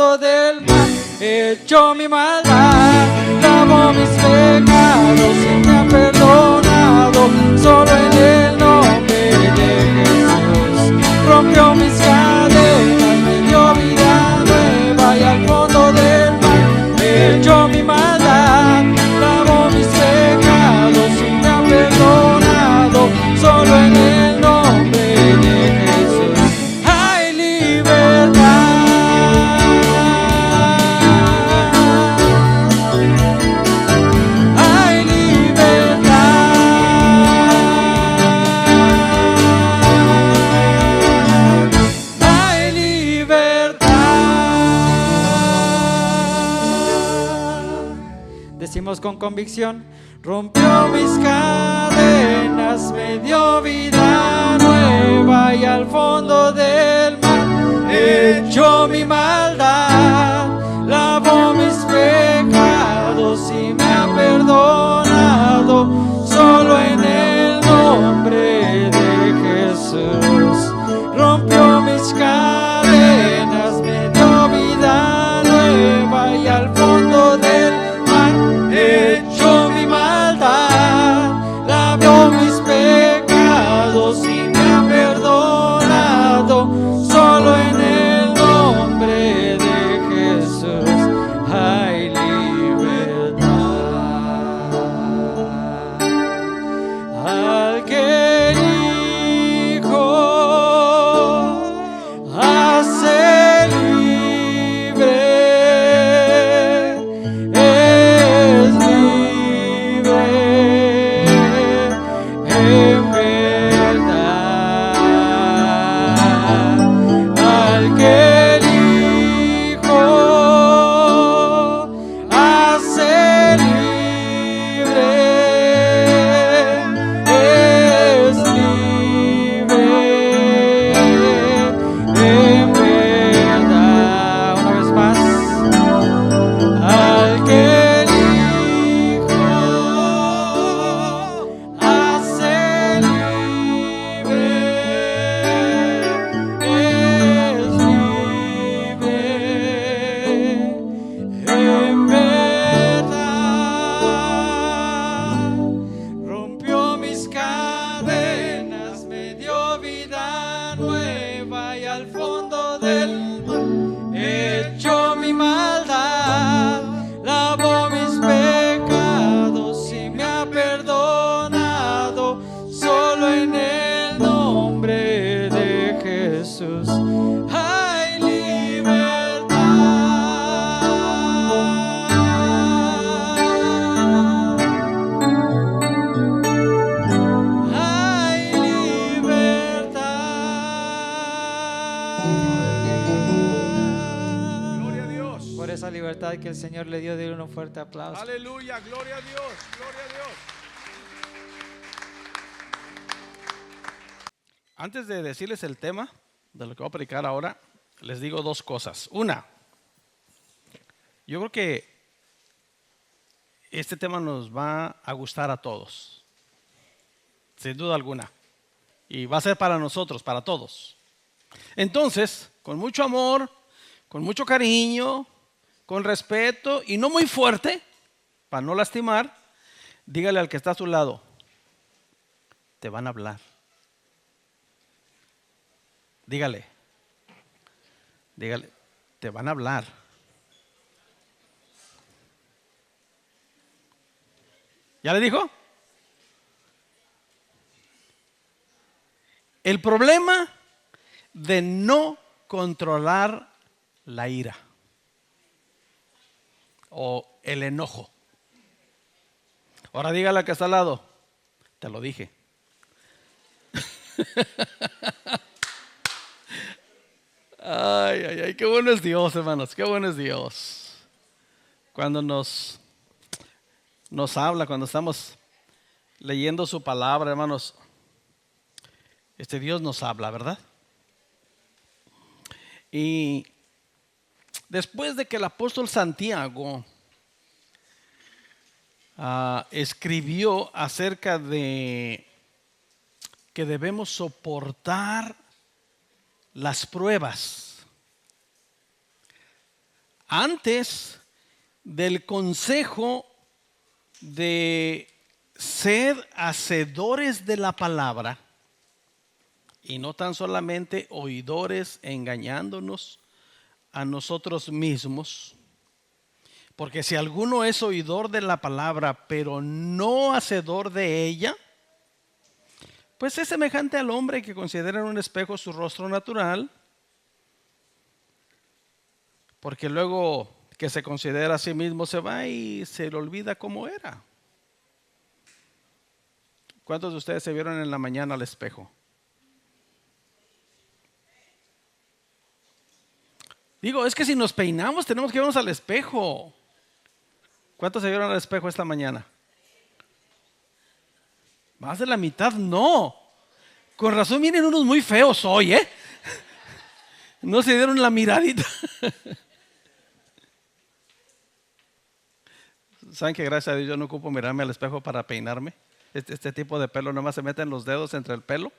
fondo del mar, echó mi maldad, lavó mis pecados y me ha perdonado. Solo en el nombre de Jesús rompió mis cadenas, me dio vida nueva y al fondo del mar echó mi maldad, lavó mis pecados y me ha perdonado. Solo en el nombre de Jesús hay libertad. Hay libertad. Hay libertad. Decimos con convicción: rompió mis cadenas, me dio vida nueva y al fondo del mar echó mi maldad, lavó mis pecados y me ha perdonado. Solo en el nombre de Jesús rompió mis cadenas, me dio vida nueva y al fondo del mar echó mi maldad, lavó mis pecados y me ha perdonado. Solo en el nombre de Jesús hay libertad. Al que el Hijo hace libre, es libre en verdad. Al que el Hijo hace libre, es libre en verdad. Una vez más. Al que el Hijo hace libre, es libre en verdad. Rompió mis cadenas, me dio vida nueva y al fondo del mar echó mi maldad, lavó mis pecados y me ha perdonado. Solo en el nombre de Jesús hay libertad. Hay libertad. Gloria a Dios. Por esa libertad que el Señor le dio, denle un fuerte aplauso. Aleluya, gloria a Dios, gloria a Dios. Antes de decirles el tema de lo que voy a predicar ahora, les digo dos cosas. Una, yo creo que este tema nos va a gustar a todos, sin duda alguna. Y va a ser para nosotros, para todos. Entonces, con mucho amor, con mucho cariño, con respeto y no muy fuerte, para no lastimar, dígale al que está a su lado: te van a hablar. Dígale, te van a hablar. ¿Ya le dijo? El problema de no controlar la ira o el enojo. Ahora dígale al que está al lado: te lo dije. Ay, ay, ay, qué bueno es Dios, hermanos, qué bueno es Dios. Cuando nos habla, cuando estamos leyendo su palabra, hermanos, Dios nos habla, ¿verdad? Y después de que el apóstol Santiago escribió acerca de que debemos soportar las pruebas, antes del consejo de ser hacedores de la palabra y no tan solamente oidores engañándonos a nosotros mismos. Porque si alguno es oidor de la palabra pero no hacedor de ella, pues es semejante al hombre que considera en un espejo su rostro natural, porque luego que se considera a sí mismo se va y se le olvida cómo era. ¿Cuántos de ustedes se vieron en la mañana al espejo? Digo, es que si nos peinamos tenemos que vernos al espejo. ¿Cuántos se vieron al espejo esta mañana? Más de la mitad no. Con razón vienen unos muy feos hoy, ¿eh? No se dieron la miradita. ¿Saben que gracias a Dios yo no ocupo mirarme al espejo para peinarme? Este tipo de pelo nomás se meten los dedos entre el pelo.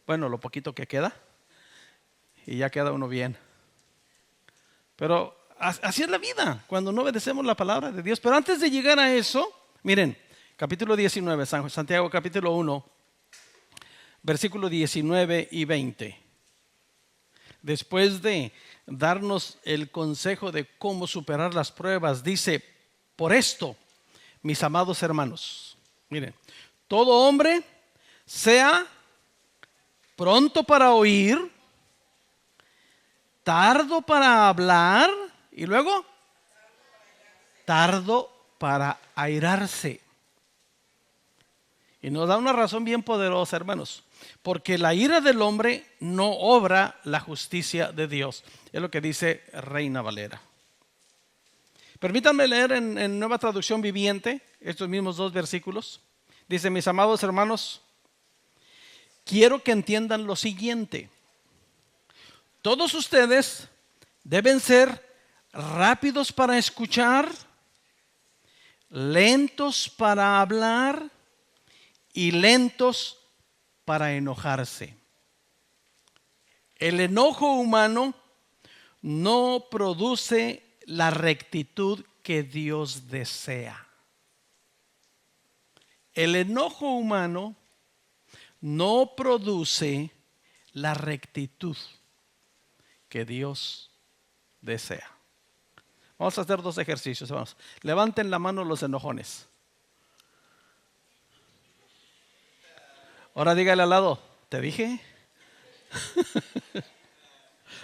Bueno, lo poquito que queda. Y ya queda uno bien. Pero así es la vida cuando no obedecemos la palabra de Dios. Pero antes de llegar a eso, miren, capítulo 19, Santiago capítulo 1, versículo 19 y 20. Después de darnos el consejo de cómo superar las pruebas, dice: por esto, mis amados hermanos, miren, todo hombre sea pronto para oír, tardo para hablar y luego tardo para airarse. Y nos da una razón bien poderosa, hermanos, porque la ira del hombre no obra la justicia de Dios. Es lo que dice Reina Valera. Permítanme leer en Nueva Traducción Viviente estos mismos dos versículos. Dice: mis amados hermanos, quiero que entiendan lo siguiente. Todos ustedes deben ser rápidos para escuchar, lentos para hablar y lentos para enojarse. El enojo humano no produce la rectitud que Dios desea. El enojo humano no produce la rectitud que Dios desea. Vamos a hacer dos ejercicios. Vamos. Levanten la mano los enojones. Ahora dígale al lado: ¿te dije?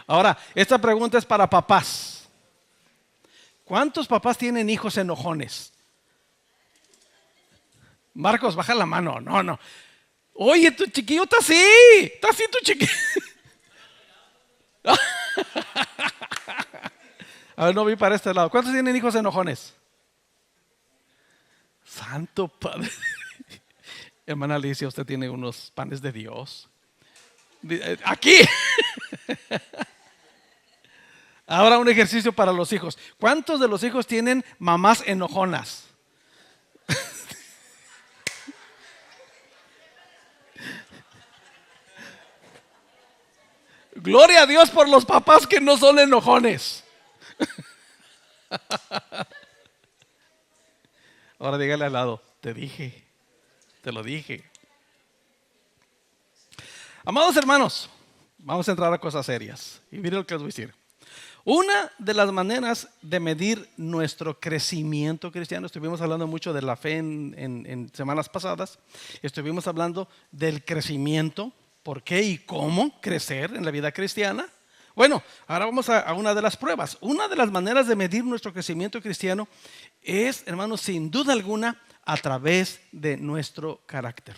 Ahora, esta pregunta es para papás. ¿Cuántos papás tienen hijos enojones? Marcos, baja la mano. No. Oye, tu chiquillo está así tu chiquillo. A ver, no vi para este lado. ¿Cuántos tienen hijos enojones? Santo Padre. Hermana Alicia, usted tiene unos panes de Dios. Aquí. Ahora un ejercicio para los hijos. ¿Cuántos de los hijos tienen mamás enojonas? Gloria a Dios por los papás que no son enojones. Ahora dígale al lado: te dije, te lo dije. Amados hermanos, vamos a entrar a cosas serias. Y miren lo que les voy a decir. Una de las maneras de medir nuestro crecimiento cristiano, estuvimos hablando mucho de la fe en semanas pasadas, estuvimos hablando del crecimiento, por qué y cómo crecer en la vida cristiana. Bueno, ahora vamos a una de las pruebas. Una de las maneras de medir nuestro crecimiento cristiano es, hermanos, sin duda alguna, a través de nuestro carácter.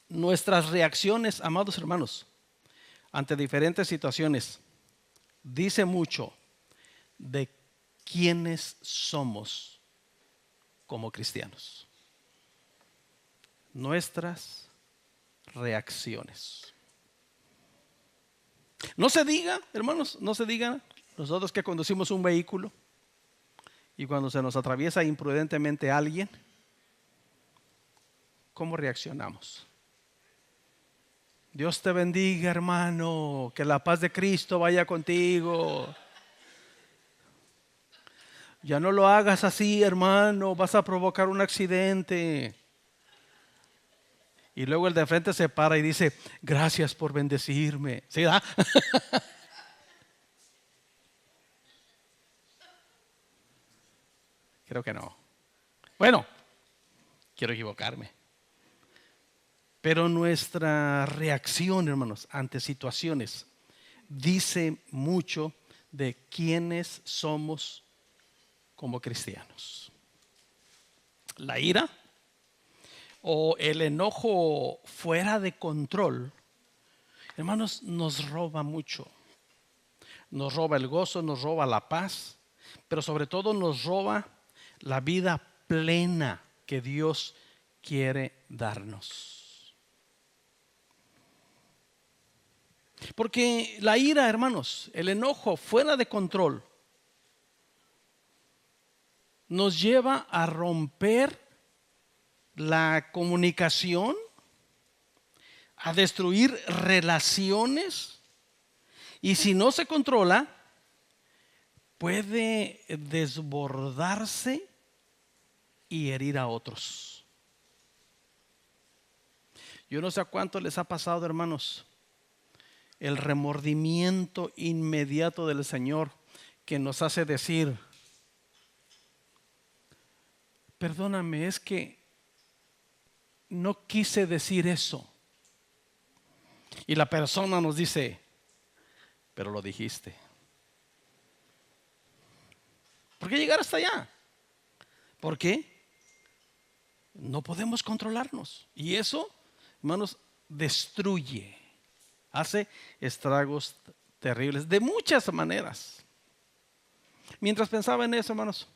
Nuestras reacciones, amados hermanos, ante diferentes situaciones, dice mucho de quiénes somos como cristianos. Nuestras reacciones. No se diga, hermanos, no se diga nosotros que conducimos un vehículo y cuando se nos atraviesa imprudentemente alguien, ¿cómo reaccionamos? Dios te bendiga, hermano. Que la paz de Cristo vaya contigo. Ya no lo hagas así, hermano. Vas a provocar un accidente. Y luego el de frente se para y dice, gracias por bendecirme. ¿Sí, da? Creo que no. Bueno, quiero equivocarme. Pero nuestra reacción, hermanos, ante situaciones dice mucho de quiénes somos como cristianos. La ira o el enojo fuera de control, hermanos, nos roba mucho. Nos roba el gozo, nos roba la paz, pero sobre todo nos roba la vida plena que Dios quiere darnos. Porque la ira, hermanos, el enojo fuera de control nos lleva a romper la comunicación, a destruir relaciones, y si no se controla, puede desbordarse y herir a otros. Yo no sé a cuánto les ha pasado, hermanos, el remordimiento inmediato del Señor que nos hace decir, perdóname, es que no quise decir eso. Y la persona nos dice, pero lo dijiste. ¿Por qué llegar hasta allá? ¿Por qué? No podemos controlarnos. Y eso, hermanos, destruye, hace estragos terribles de muchas maneras. Mientras pensaba en eso, hermanos,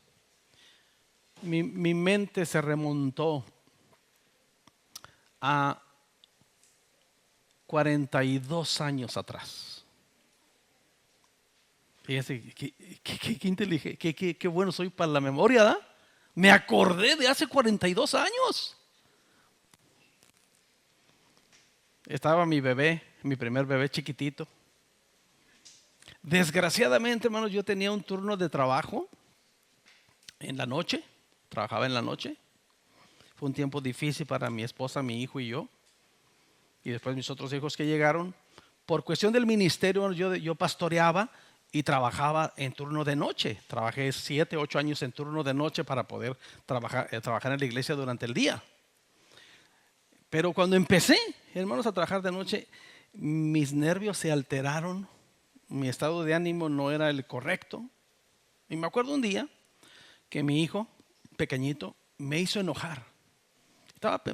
mi mente se remontó a 42 años atrás. Fíjense, qué inteligente, qué bueno soy para la memoria, ¿da? Me acordé de hace 42 años. Estaba mi bebé, mi primer bebé chiquitito. Desgraciadamente, hermanos, yo tenía un turno de trabajo en la noche. Trabajaba en la noche. Fue un tiempo difícil para mi esposa, mi hijo y yo. Y después mis otros hijos que llegaron. Por cuestión del ministerio, yo pastoreaba y trabajaba en turno de noche. Trabajé 7, 8 años en turno de noche para poder trabajar en la iglesia durante el día. Pero cuando empecé, hermanos, a trabajar de noche, mis nervios se alteraron. Mi estado de ánimo no era el correcto. Y me acuerdo un día que mi hijo, pequeñito, me hizo enojar.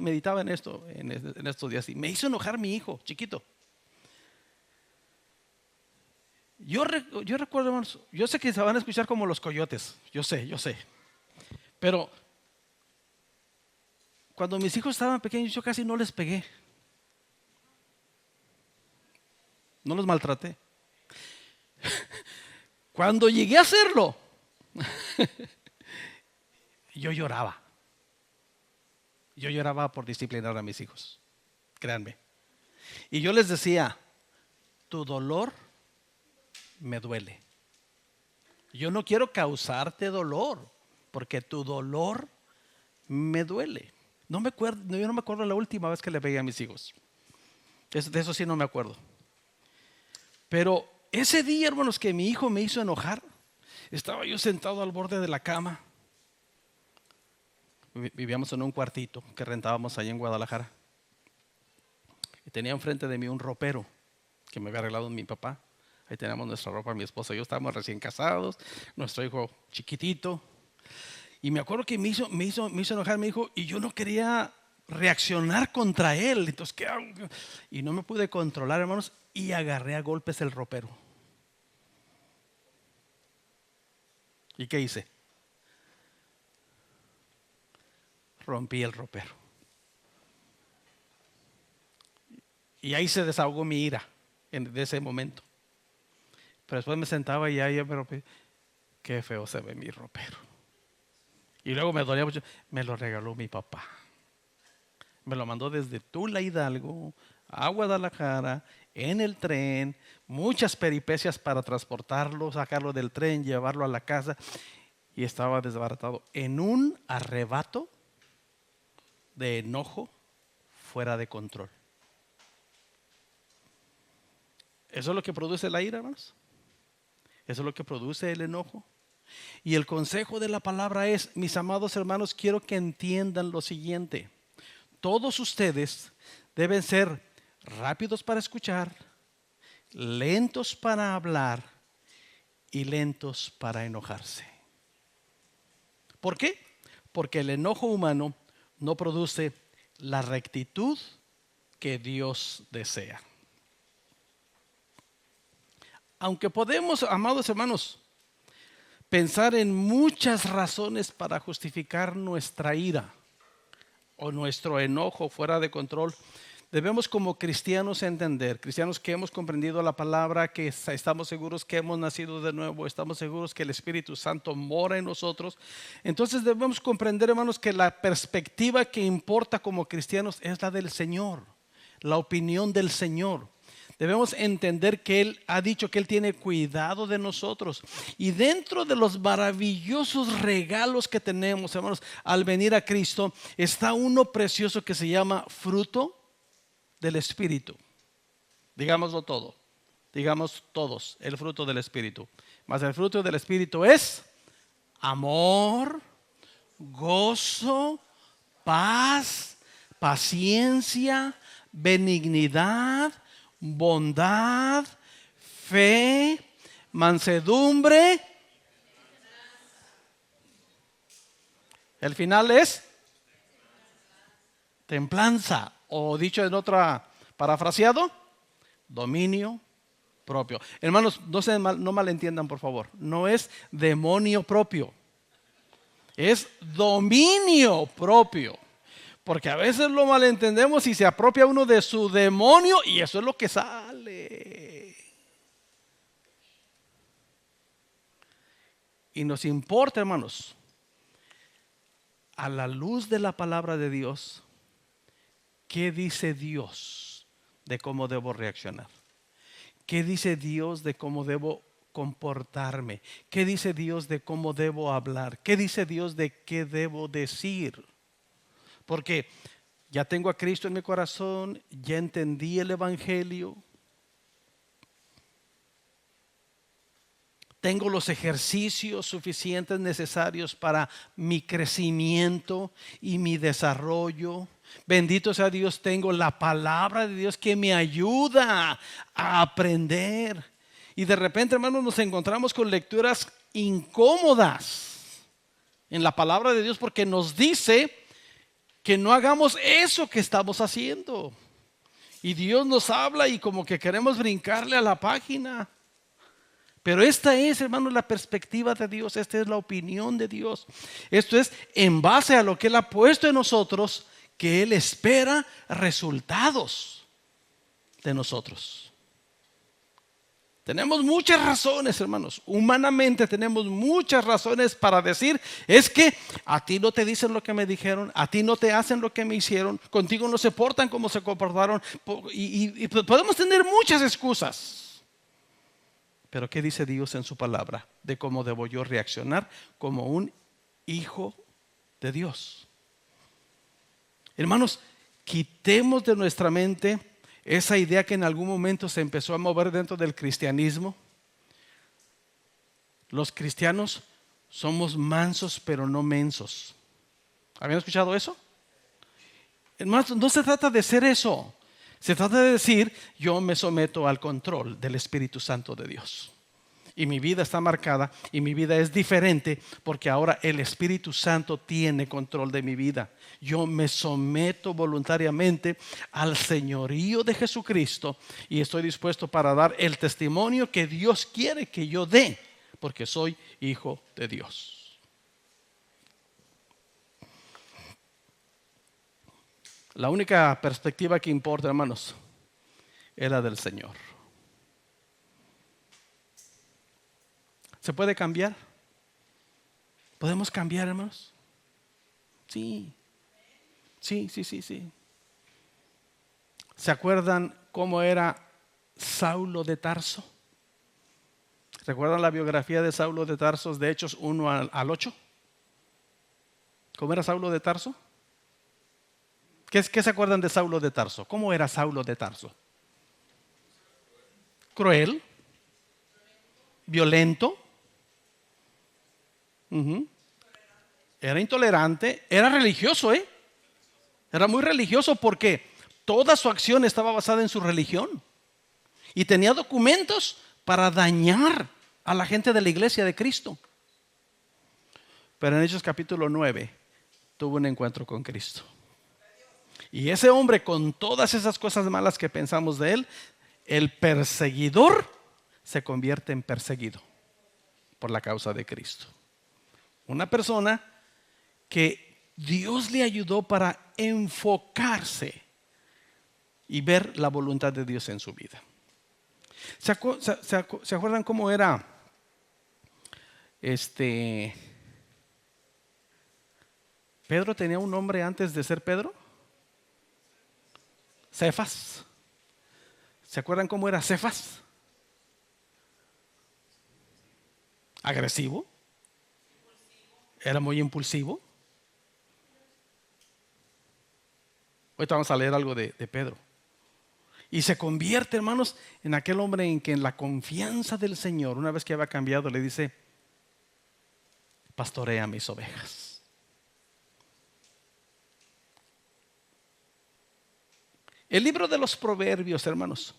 Meditaba en esto en estos días y me hizo enojar mi hijo, chiquito. Yo recuerdo, hermanos, yo sé que se van a escuchar como los coyotes, yo sé. Pero cuando mis hijos estaban pequeños, yo casi no les pegué. No los maltraté. Cuando llegué a hacerlo, yo lloraba. Yo lloraba por disciplinar a mis hijos, créanme. Y yo les decía, tu dolor me duele. Yo no quiero causarte dolor, porque tu dolor me duele. Yo no me acuerdo la última vez que le pegué a mis hijos. De eso sí no me acuerdo. Pero ese día, hermanos, que mi hijo me hizo enojar, estaba yo sentado al borde de la cama. Vivíamos en un cuartito que rentábamos allá en Guadalajara. Y tenía enfrente de mí un ropero que me había arreglado mi papá. Ahí teníamos nuestra ropa, mi esposa y yo estábamos recién casados, nuestro hijo chiquitito. Y me acuerdo que me hizo enojar mi hijo y yo no quería reaccionar contra él. Entonces, ¿qué hago? Y no me pude controlar, hermanos, y agarré a golpes el ropero. ¿Y qué hice? Rompí el ropero. Y ahí se desahogó mi ira de ese momento. Pero después me sentaba y ahí pero qué feo se ve mi ropero. Y luego me dolía mucho. Me lo regaló mi papá. Me lo mandó desde Tula, Hidalgo, a Guadalajara, en el tren, muchas peripecias para transportarlo, sacarlo del tren, llevarlo a la casa, y estaba desbaratado en un arrebato de enojo fuera de control. Eso es lo que produce la ira, hermanos. Eso es lo que produce el enojo. Y el consejo de la palabra es, mis amados hermanos, quiero que entiendan lo siguiente. Todos ustedes deben ser rápidos para escuchar, lentos para hablar y lentos para enojarse. ¿Por qué? Porque el enojo humano no produce la rectitud que Dios desea. Aunque podemos, amados hermanos, pensar en muchas razones para justificar nuestra ira o nuestro enojo fuera de control, debemos como cristianos entender, cristianos que hemos comprendido la palabra, que estamos seguros que hemos nacido de nuevo, estamos seguros que el Espíritu Santo mora en nosotros. Entonces debemos comprender, hermanos, que la perspectiva que importa como cristianos es la del Señor, la opinión del Señor. Debemos entender que Él ha dicho que Él tiene cuidado de nosotros. Y dentro de los maravillosos regalos que tenemos, hermanos, al venir a Cristo, está uno precioso que se llama fruto del Espíritu. Digámoslo todo. Digamos todos, el fruto del Espíritu. Mas el fruto del Espíritu es amor, gozo, paz, paciencia, benignidad, bondad, fe, mansedumbre. El final es templanza, o dicho en otra, parafraseado, dominio propio. Hermanos, no malentiendan, por favor. No es demonio propio, es dominio propio. Porque a veces lo malentendemos y se apropia uno de su demonio y eso es lo que sale. Y nos importa, hermanos, a la luz de la palabra de Dios, ¿qué dice Dios de cómo debo reaccionar? ¿Qué dice Dios de cómo debo comportarme? ¿Qué dice Dios de cómo debo hablar? ¿Qué dice Dios de qué debo decir? Porque ya tengo a Cristo en mi corazón, ya entendí el Evangelio, tengo los ejercicios suficientes necesarios para mi crecimiento y mi desarrollo. Bendito sea Dios, tengo la palabra de Dios que me ayuda a aprender. Y de repente, hermanos, nos encontramos con lecturas incómodas en la palabra de Dios porque nos dice que no hagamos eso que estamos haciendo. Y Dios nos habla y como que queremos brincarle a la página. Pero esta es, hermanos, la perspectiva de Dios. Esta es la opinión de Dios. Esto es en base a lo que Él ha puesto en nosotros, que Él espera resultados de nosotros. Tenemos muchas razones, hermanos. Humanamente tenemos muchas razones para decir, es que a ti no te dicen lo que me dijeron, a ti no te hacen lo que me hicieron, contigo no se portan como se comportaron. Y podemos tener muchas excusas. Pero ¿qué dice Dios en su palabra de cómo debo yo reaccionar como un hijo de Dios? Hermanos, quitemos de nuestra mente esa idea que en algún momento se empezó a mover dentro del cristianismo. Los cristianos somos mansos pero no mensos. ¿Habían escuchado eso? Hermanos, no se trata de ser eso. Se trata de decir, yo me someto al control del Espíritu Santo de Dios. Y mi vida está marcada y mi vida es diferente porque ahora el Espíritu Santo tiene control de mi vida. Yo me someto voluntariamente al señorío de Jesucristo y estoy dispuesto para dar el testimonio que Dios quiere que yo dé porque soy hijo de Dios. La única perspectiva que importa, hermanos, es la del Señor. ¿Se puede cambiar? ¿Podemos cambiar, hermanos? Sí. Sí. ¿Se acuerdan cómo era Saulo de Tarso? ¿Recuerdan la biografía de Saulo de Tarso de Hechos 1 al 8? ¿Cómo era Saulo de Tarso? ¿Qué se acuerdan de Saulo de Tarso? ¿Cómo era Saulo de Tarso? Cruel, violento, era intolerante, era religioso, Era muy religioso porque toda su acción estaba basada en su religión y tenía documentos para dañar a la gente de la iglesia de Cristo. Pero en Hechos capítulo 9 tuvo un encuentro con Cristo. Y ese hombre, con todas esas cosas malas que pensamos de él, el perseguidor se convierte en perseguido por la causa de Cristo. Una persona que Dios le ayudó para enfocarse y ver la voluntad de Dios en su vida. ¿Se acuerdan cómo era Pedro? ¿Tenía un nombre antes de ser Pedro? Cefas. ¿Se acuerdan cómo era Cefas? Agresivo. Era muy impulsivo. Ahorita vamos a leer algo de Pedro. Y se convierte, hermanos, en aquel hombre en que en la confianza del Señor, una vez que había cambiado, le dice: pastorea mis ovejas. El libro de los Proverbios, hermanos,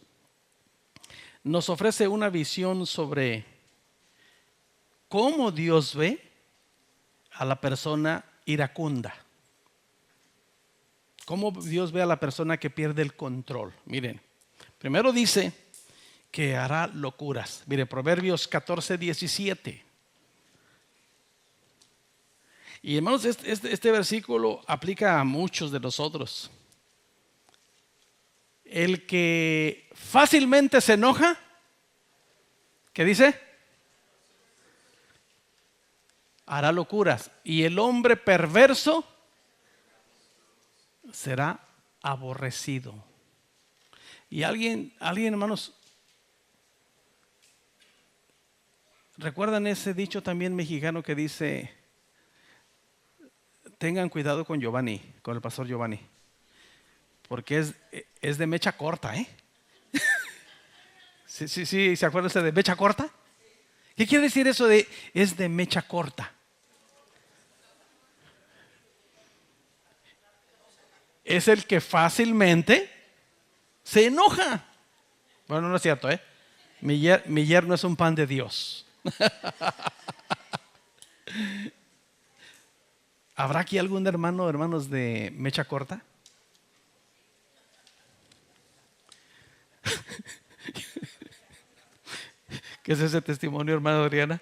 nos ofrece una visión sobre cómo Dios ve a la persona iracunda. Cómo Dios ve a la persona que pierde el control. Miren, primero dice que hará locuras. Mire, Proverbios 14:17. Y hermanos, este versículo aplica a muchos de nosotros. El que fácilmente se enoja, ¿qué dice? Hará locuras. Y el hombre perverso será aborrecido. Y alguien, hermanos, ¿recuerdan ese dicho también mexicano que dice: tengan cuidado con Giovanni, con el pastor Giovanni, porque es de mecha corta, Sí, ¿se acuerdan de mecha corta? ¿Qué quiere decir eso de es de mecha corta? Es el que fácilmente se enoja. Bueno, no es cierto, Mi yerno es un pan de Dios. ¿Habrá aquí algún hermanos de mecha corta? ¿Qué es ese testimonio, hermana Adriana?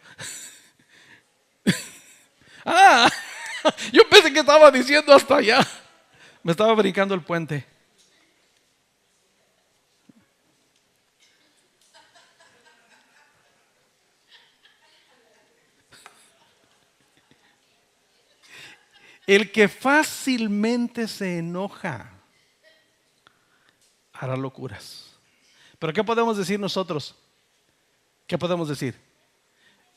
Yo pensé que estaba diciendo hasta allá. Me estaba brincando el puente. El que fácilmente se enoja hará locuras. Pero ¿qué podemos decir nosotros? ¿Qué podemos decir?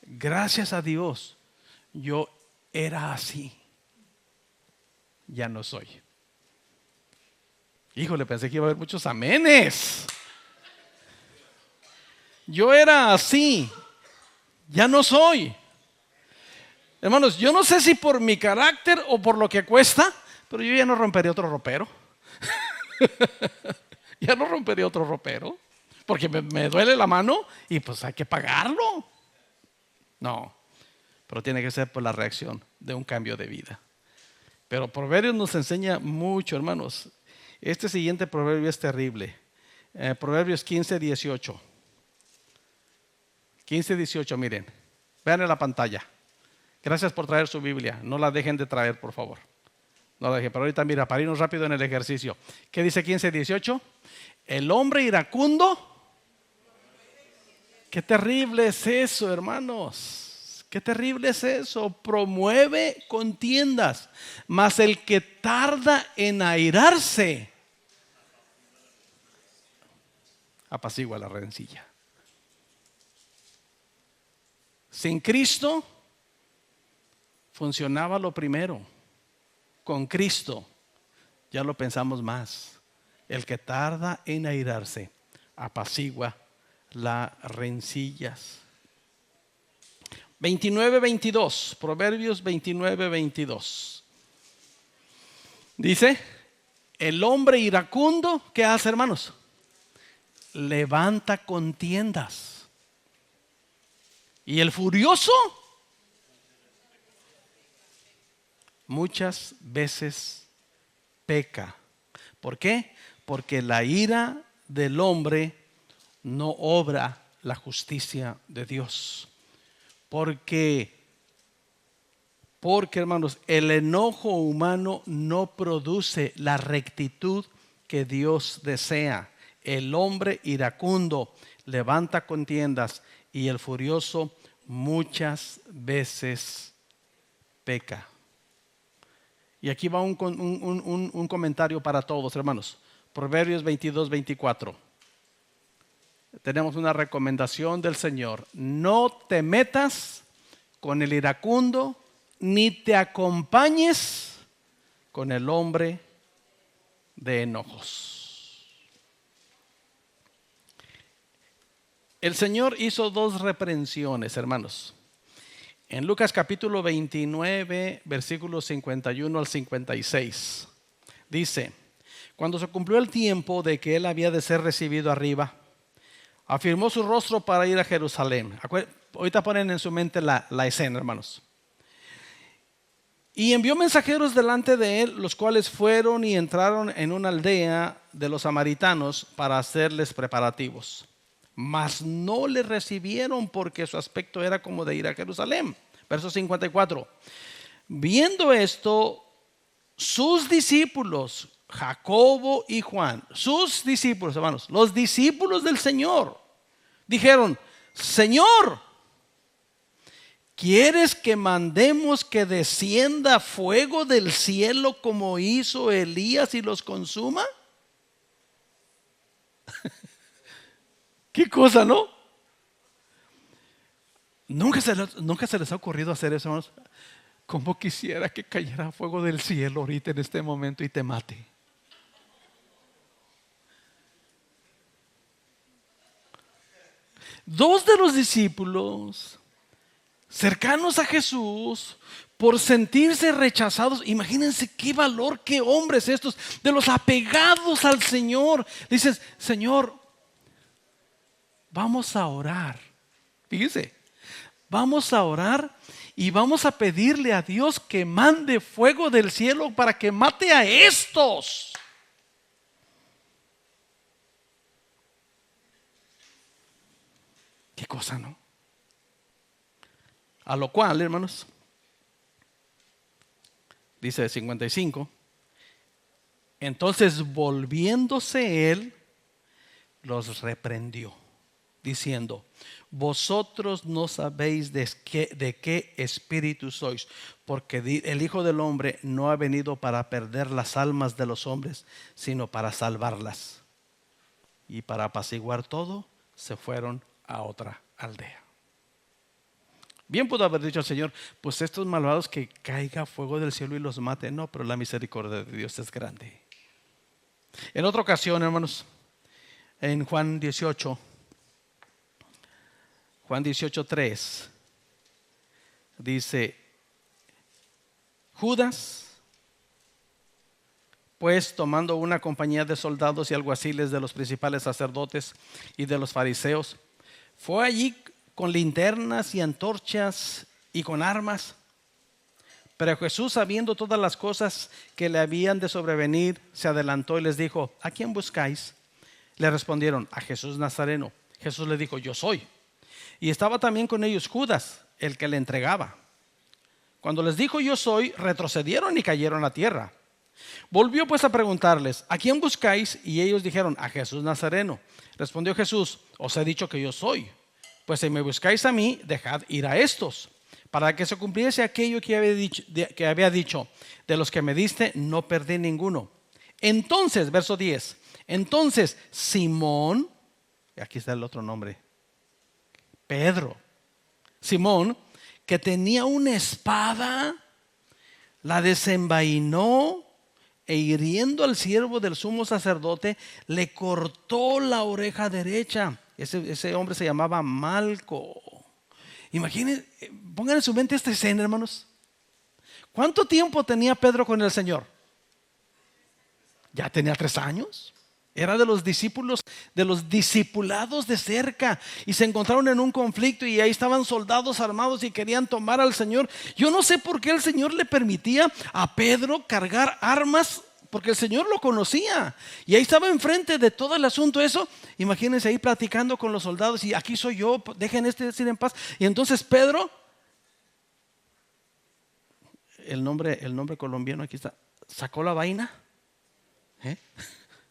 Gracias a Dios, yo era así. Ya no soy. Híjole, pensé que iba a haber muchos amenes. Yo era así. Ya no soy. Hermanos, yo no sé si por mi carácter o por lo que cuesta, pero yo ya no rompería otro ropero. Ya no rompería otro ropero. Porque me duele la mano y pues hay que pagarlo. No, pero tiene que ser por la reacción de un cambio de vida. Pero Proverbios nos enseña mucho, hermanos. Este siguiente proverbio es terrible. Proverbios 15:18. 15:18, miren. Vean en la pantalla. Gracias por traer su Biblia. No la dejen de traer, por favor. No la dejen. Pero ahorita mira, para irnos rápido en el ejercicio. ¿Qué dice 15:18? El hombre iracundo. Qué terrible es eso, hermanos. Qué terrible es eso. Promueve contiendas, mas el que tarda en airarse apacigua la rencilla. Sin Cristo funcionaba lo primero. Con Cristo ya lo pensamos más. El que tarda en airarse apacigua las rencillas. 29:22, Proverbios 29:22. Dice, el hombre iracundo, ¿qué hace, hermanos? Levanta contiendas. Y el furioso muchas veces peca. ¿Por qué? Porque la ira del hombre no obra la justicia de Dios. Porque, hermanos, el enojo humano no produce la rectitud que Dios desea. El hombre iracundo levanta contiendas y el furioso muchas veces peca. Y aquí va un comentario para todos, hermanos. Proverbios 22:24. Tenemos una recomendación del Señor. No te metas con el iracundo, ni te acompañes con el hombre de enojos. El Señor hizo 2 reprensiones, hermanos. En Lucas capítulo 29, versículos 51 al 56. Dice, cuando se cumplió el tiempo de que él había de ser recibido arriba, afirmó su rostro para ir a Jerusalén. Ahorita ponen en su mente la escena, hermanos. Y envió mensajeros delante de él, los cuales fueron y entraron en una aldea de los samaritanos para hacerles preparativos. Mas no le recibieron porque su aspecto era como de ir a Jerusalén. Verso 54. Viendo esto, sus discípulos, Jacobo y Juan, sus discípulos, hermanos, los discípulos del Señor, dijeron, Señor, ¿quieres que mandemos que descienda fuego del cielo como hizo Elías y los consuma? ¿Qué cosa, no? ¿Nunca se les ha ocurrido hacer eso, hermanos? ¿Cómo quisiera que cayera fuego del cielo ahorita en este momento y te mate? Dos de los discípulos cercanos a Jesús, por sentirse rechazados, imagínense qué valor, qué hombres estos, de los apegados al Señor. Dices, Señor, vamos a orar. Fíjense, vamos a orar y vamos a pedirle a Dios que mande fuego del cielo para que mate a estos. Qué cosa, ¿no? A lo cual, hermanos, dice 55, entonces volviéndose él, los reprendió, diciendo, vosotros no sabéis de qué espíritu sois, porque el Hijo del Hombre no ha venido para perder las almas de los hombres, sino para salvarlas. Y para apaciguar todo, se fueron a otra aldea. Bien pudo haber dicho el Señor, pues estos malvados que caiga fuego del cielo y los mate. No, pero la misericordia de Dios es grande. En otra ocasión, hermanos, en Juan 18:3 dice, Judas, pues tomando una compañía de soldados y alguaciles de los principales sacerdotes y de los fariseos, fue allí con linternas y antorchas y con armas. Pero Jesús, sabiendo todas las cosas que le habían de sobrevenir, se adelantó y les dijo, ¿a quién buscáis? Le respondieron, a Jesús Nazareno. Jesús le dijo, yo soy. Y estaba también con ellos Judas, el que le entregaba. Cuando les dijo yo soy, retrocedieron y cayeron a tierra. Volvió pues a preguntarles, ¿a quién buscáis? Y ellos dijeron, a Jesús Nazareno. Respondió Jesús, os he dicho que yo soy. Pues si me buscáis a mí, dejad ir a estos, para que se cumpliese aquello que había dicho, de los que me diste, no perdí ninguno. Entonces, verso 10, entonces Simón, aquí está el otro nombre, Pedro. Simón, que tenía una espada, la desenvainó e hiriendo al siervo del sumo sacerdote, le cortó la oreja derecha. Ese hombre se llamaba Malco. Imaginen, pongan en su mente esta escena, hermanos. ¿Cuánto tiempo tenía Pedro con el Señor? Ya tenía 3 años. Era de los discípulos, de los discipulados de cerca. Y se encontraron en un conflicto y ahí estaban soldados armados y querían tomar al Señor. Yo no sé por qué el Señor le permitía a Pedro cargar armas, porque el Señor lo conocía. Y ahí estaba enfrente de todo el asunto eso. Imagínense ahí platicando con los soldados y aquí soy yo, dejen decir en paz. Y entonces Pedro, el nombre colombiano aquí está, sacó la vaina.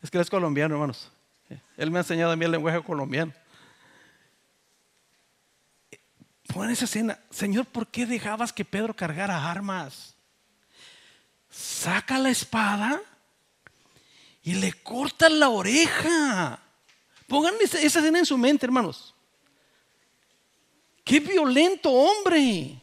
Es que él es colombiano, hermanos. Él me ha enseñado a mí el lenguaje colombiano. Pon esa escena. Señor, ¿por qué dejabas que Pedro cargara armas? Saca la espada y le corta la oreja. Pongan esa escena en su mente, hermanos. Qué violento hombre.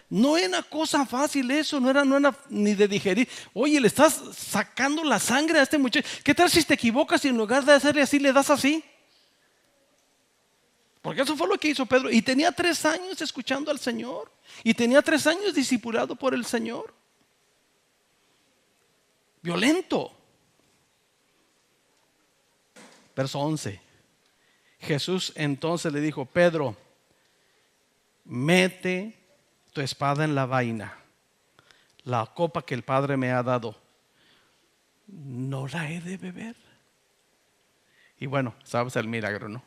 No era cosa fácil eso, no era ni de digerir. Oye, le estás sacando la sangre a este muchacho. ¿Qué tal si te equivocas y en lugar de hacerle así, le das así? Porque eso fue lo que hizo Pedro. Y tenía 3 años escuchando al Señor. Y tenía 3 años discipulado por el Señor. Violento. Verso 11. Jesús entonces le dijo: Pedro, mete tu espada en la vaina. La copa que el Padre me ha dado, ¿no la he de beber? Y bueno, sabes el milagro, ¿no?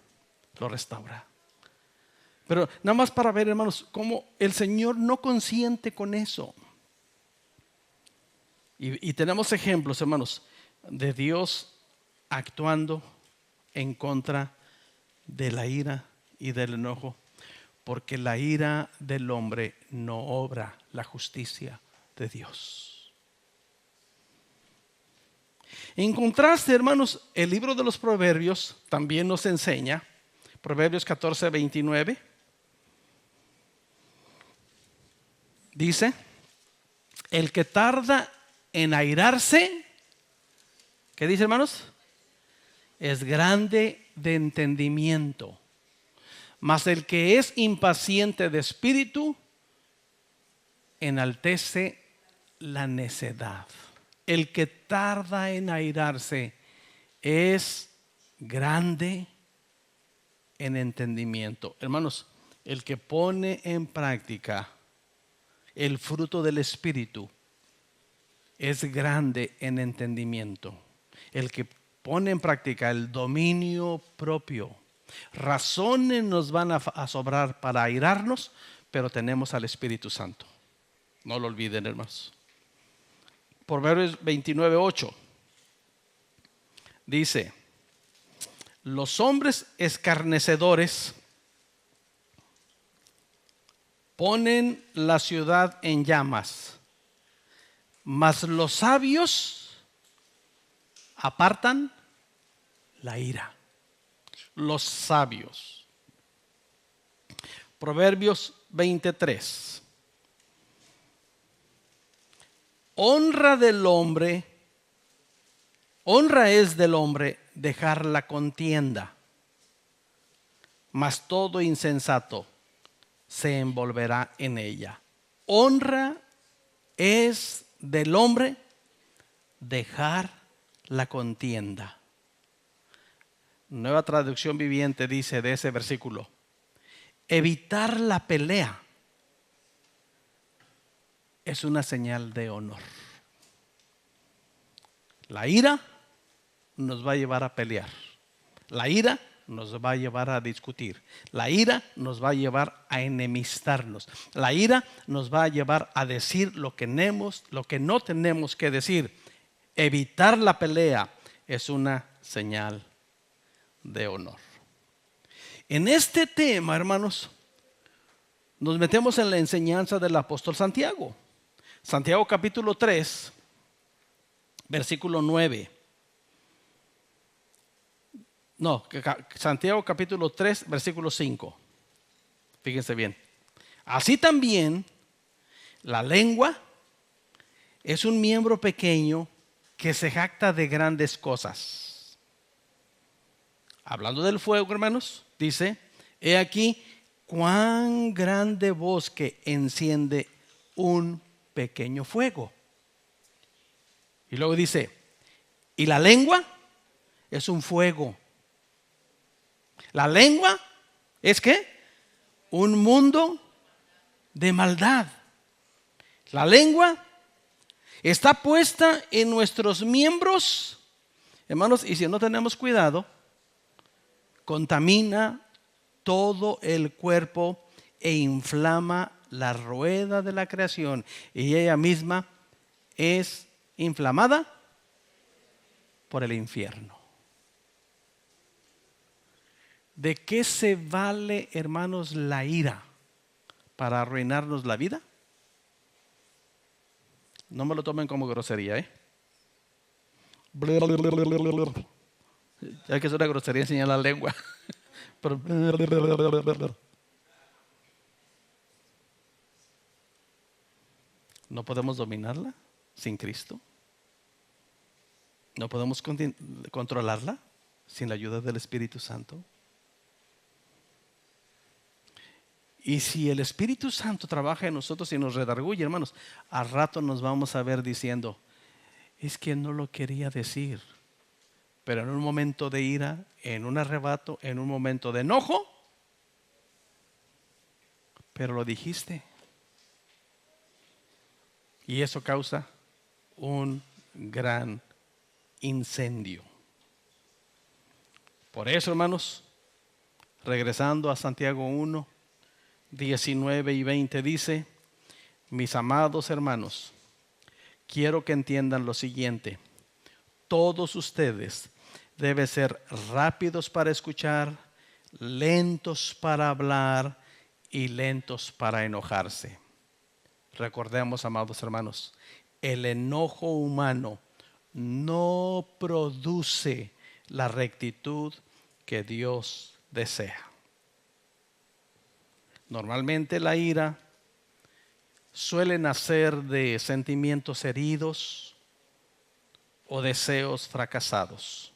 Lo restaura. Pero nada más para ver, hermanos, cómo el Señor no consiente con eso. Y tenemos ejemplos, hermanos, de Dios actuando en contra de la ira y del enojo. Porque la ira del hombre no obra la justicia de Dios. En contraste, hermanos, el libro de los Proverbios también nos enseña, Proverbios 14:29, dice: el que tarda en airarse, ¿qué dice, hermanos? Es grande de entendimiento. Mas el que es impaciente de espíritu enaltece la necedad. El que tarda en airarse es grande en entendimiento. Hermanos, el que pone en práctica el fruto del espíritu es grande en entendimiento. El que pone en práctica el dominio propio. Razones nos van a sobrar para airarnos, pero tenemos al Espíritu Santo. No lo olviden, hermanos. Proverbios 29:8 dice: los hombres escarnecedores ponen la ciudad en llamas, mas los sabios apartan la ira. Los sabios. Proverbios 23. Honra es del hombre dejar la contienda, mas todo insensato se envolverá en ella. Honra es del hombre dejar la contienda. Nueva Traducción Viviente dice de ese versículo: evitar la pelea es una señal de honor. La ira nos va a llevar a pelear. La ira nos va a llevar a discutir. La ira nos va a llevar a enemistarnos. La ira nos va a llevar a decir lo que no tenemos que decir. Evitar la pelea es una señal de honor. En este tema, hermanos, nos metemos en la enseñanza del apóstol Santiago. Santiago capítulo 3, versículo 9. No, Santiago capítulo 3, versículo 5. Fíjense bien. Así también la lengua es un miembro pequeño que se jacta de grandes cosas. Hablando del fuego, hermanos, dice, he aquí cuán grande bosque enciende un pequeño fuego. Y luego dice, y la lengua es un fuego. La lengua es ¿qué? Un mundo de maldad. La lengua está puesta en nuestros miembros, hermanos, y si no tenemos cuidado, contamina todo el cuerpo e inflama la rueda de la creación. Y ella misma es inflamada por el infierno. ¿De qué se vale, hermanos, la ira para arruinarnos la vida? No me lo tomen como grosería, ya que es una grosería enseñar la lengua. Pero no podemos dominarla sin Cristo. No podemos controlarla sin la ayuda del Espíritu Santo. Y si el Espíritu Santo trabaja en nosotros y nos redarguye, hermanos, al rato nos vamos a ver diciendo, es que no lo quería decir. Pero en un momento de ira, en un arrebato, en un momento de enojo, pero lo dijiste. Y eso causa un gran incendio. Por eso, hermanos, regresando a Santiago 1, 19 y 20 dice, mis amados hermanos, quiero que entiendan lo siguiente. Todos ustedes deben ser rápidos para escuchar, lentos para hablar y lentos para enojarse. Recordemos, amados hermanos, el enojo humano no produce la rectitud que Dios desea. Normalmente la ira suele nacer de sentimientos heridos o deseos fracasados.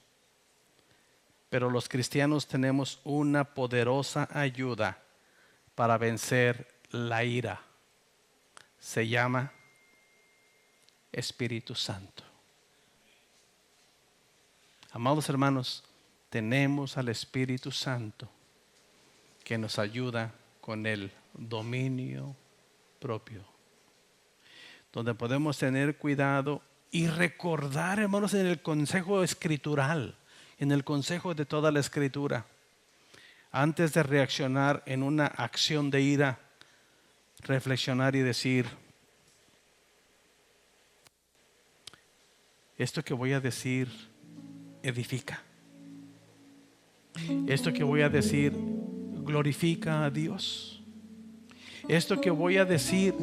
Pero los cristianos tenemos una poderosa ayuda para vencer la ira. Se llama Espíritu Santo. Amados hermanos, tenemos al Espíritu Santo que nos ayuda con el dominio propio, donde podemos tener cuidado y recordar, hermanos, en el consejo escritural, en el consejo de toda la escritura, antes de reaccionar en una acción de ira, reflexionar y decir, esto que voy a decir edifica. Esto que voy a decir glorifica a Dios. Esto que voy a decir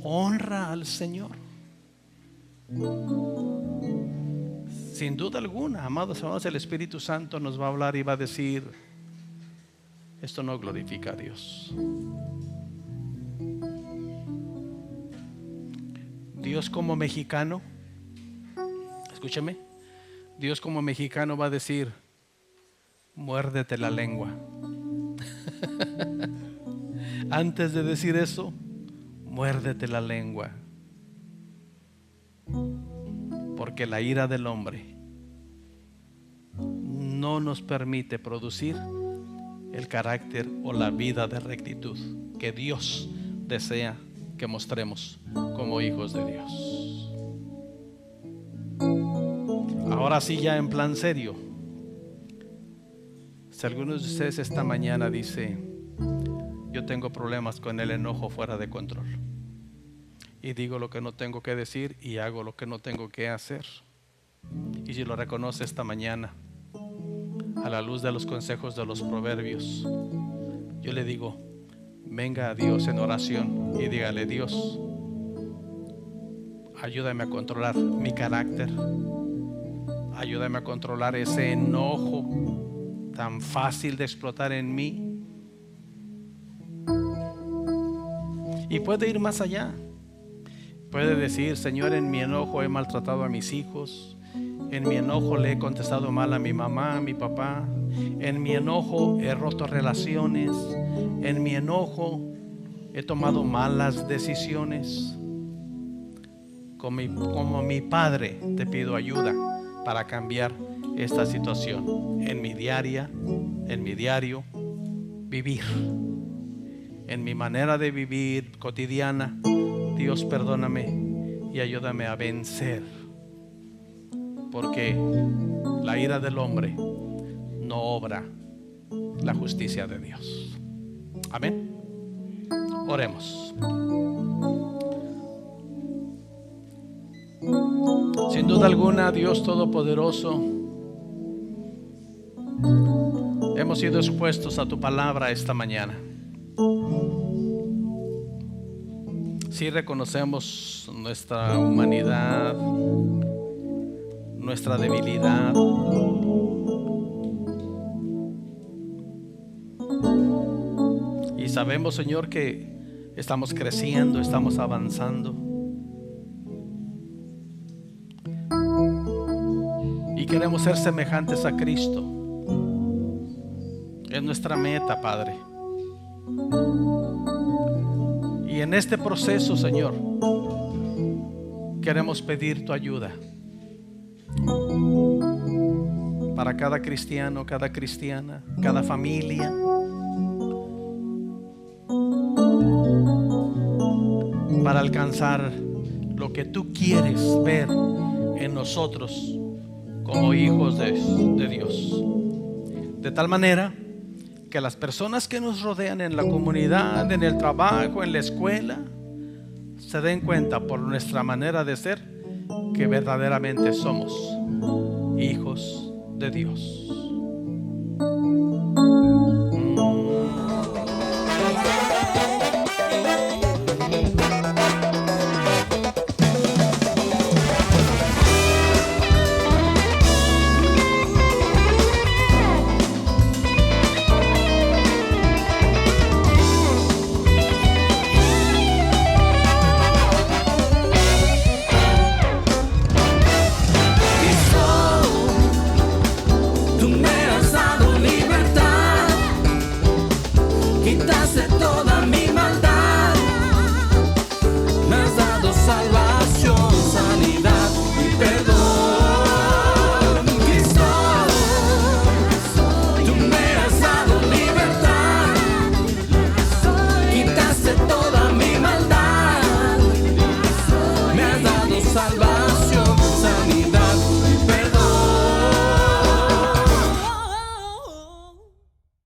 honra al Señor. Sin duda alguna, amados hermanos, el Espíritu Santo nos va a hablar y va a decir, esto no glorifica a Dios. Dios como mexicano, escúcheme, Dios como mexicano va a decir, muérdete la lengua. Antes de decir eso, muérdete la lengua. Porque la ira del hombre no nos permite producir el carácter o la vida de rectitud que Dios desea que mostremos como hijos de Dios. Ahora sí, ya en plan serio, si alguno de ustedes esta mañana dice, yo tengo problemas con el enojo fuera de control y digo lo que no tengo que decir y hago lo que no tengo que hacer, y si lo reconoce esta mañana a la luz de los consejos de los proverbios, yo le digo, venga a Dios en oración y dígale, Dios, ayúdame a controlar mi carácter, ayúdame a controlar ese enojo tan fácil de explotar en mí. Y puede ir más allá. Puede decir: Señor, en mi enojo he maltratado a mis hijos. En mi enojo le he contestado mal a mi mamá, a mi papá. En mi enojo he roto relaciones. En mi enojo he tomado malas decisiones. Como mi Padre, te pido ayuda para cambiar esta situación en mi diario vivir, en mi manera de vivir cotidiana. Dios, perdóname y ayúdame a vencer, porque la ira del hombre no obra la justicia de Dios. Amén. Oremos. Sin duda alguna, Dios Todopoderoso, hemos sido expuestos a tu palabra esta mañana. Sí reconocemos nuestra humanidad, nuestra debilidad. Y sabemos, Señor, que estamos creciendo, estamos avanzando. Y queremos ser semejantes a Cristo. Es nuestra meta, Padre. Y en este proceso, Señor, queremos pedir tu ayuda para cada cristiano, cada cristiana, cada familia. Para alcanzar lo que tú quieres ver en nosotros como hijos de Dios. De tal manera que las personas que nos rodean en la comunidad, en el trabajo, en la escuela, se den cuenta por nuestra manera de ser que verdaderamente somos hijos de Dios.